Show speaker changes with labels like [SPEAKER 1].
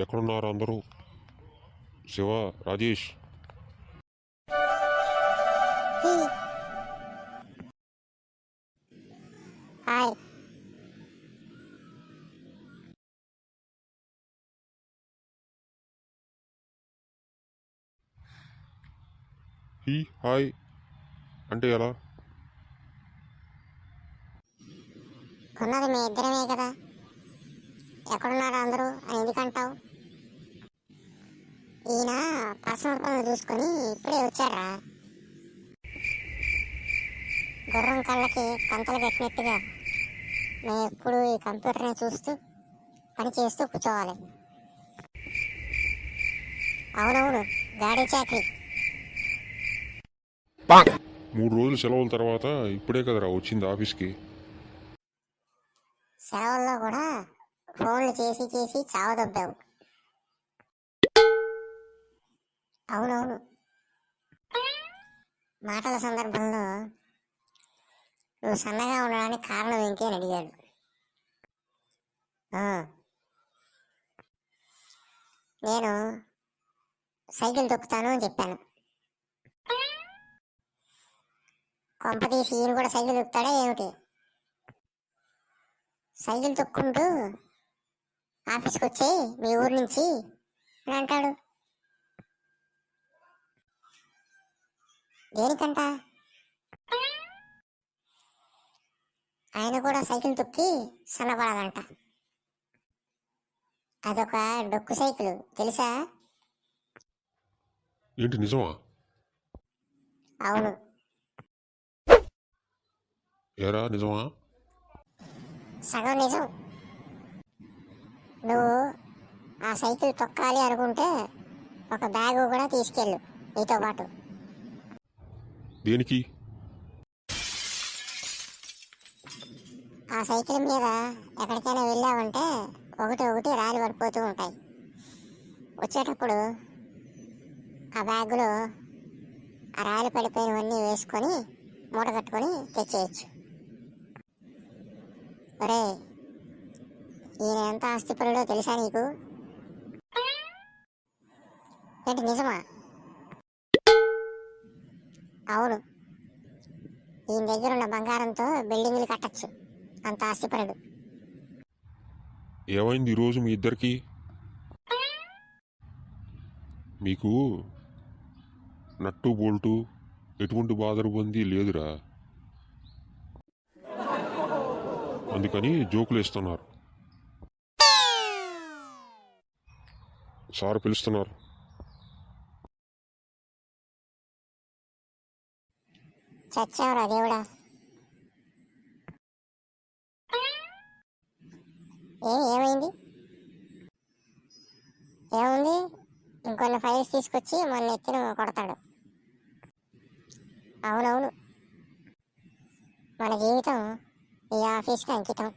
[SPEAKER 1] ఎక్కడున్నారు అందరూ? Shiva, Rajesh.
[SPEAKER 2] Hi.
[SPEAKER 1] Hi అంటే ఎలా?
[SPEAKER 2] ఉన్నది మీ ఇద్దరమే కదా, ఎక్కడున్నారు అందరూ అని ఎందుకంటావు? ఈయన పర్సనల్ పనులు చూసుకొని ఇప్పుడే వచ్చారా. గుర్రం కళ్ళకి కంతలు కట్టినట్టుగా మేము ఎప్పుడు ఈ కంప్యూటర్ని చూస్తూ పని చేస్తూ కూర్చోవాలి. అవునవును, గాడి చాకరీ.
[SPEAKER 1] 3 రోజులు సెలవుల తర్వాత ఇప్పుడే కదరా వచ్చింది ఆఫీస్కి.
[SPEAKER 2] సెలవుల్లో కూడా ఫోన్లు చేసి చేసి చావదొబ్బావు. అవునవును, మాటల సందర్భంలో నువ్వు సన్నగా ఉండడానికి కారణం ఏంటి అని అడిగాడు. నేను సైకిల్ తొక్కుతాను అని చెప్పాను. కొంపతీసి ఈయన కూడా సైకిల్ తొక్కుతాడా ఏమిటి? సైకిల్ తొక్కుంటూ ఆఫీస్కి వచ్చి మీ ఊరు నుంచి అని అంటాడు. దేనికంట? ఆయన కూడా సైకిల్ తొక్కి సన్నపడాలంట. అదొక డొక్కు సైకిల్, తెలుసా?
[SPEAKER 1] ఏంటి, నిజమా?
[SPEAKER 2] అవును.
[SPEAKER 1] ఏరా నిజమా?
[SPEAKER 2] సగం నిజం. నువ్వు ఆ సైకిల్ తొక్కాలి అనుకుంటే ఒక బ్యాగ్ కూడా తీసుకెళ్ళు నీతో పాటు.
[SPEAKER 1] దేనికి?
[SPEAKER 2] ఆ సైకిల్ మీద ఎక్కడికైనా వెళ్ళావంటే ఒకటి రాలి పడిపోతూ ఉంటాయి. వచ్చేటప్పుడు ఆ బ్యాగులో ఆ రాలి పడిపోయినవన్నీ వేసుకొని మూట కట్టుకొని తెచ్చేయచ్చు. ఒరే, ఈయన ఎంత ఆస్తిపరుడో తెలుసా నీకు? ఏంటి, నిజమా? అవును, ఈయన దగ్గర ఉన్న బంగారంతో బిల్డింగ్లు కట్టచ్చు, అంత ఆస్తిపరుడు.
[SPEAKER 1] ఏమైంది ఈరోజు మీ ఇద్దరికి? మీకు నట్టు బోల్టు ఎటువంటి బాధరుబంది లేదురా, అందుకని జోకులు వేస్తున్నారు. సార్ పిలుస్తున్నారు.
[SPEAKER 2] చచ్చావురా దేవుడా. ఏమైంది? ఏముంది, ఇంకొన్ని ఫైల్స్ తీసుకొచ్చి మొన్న ఎత్తిన కొడతాడు. అవునవును, మన జీవితం ఈ ఆఫీస్కి అంకితం.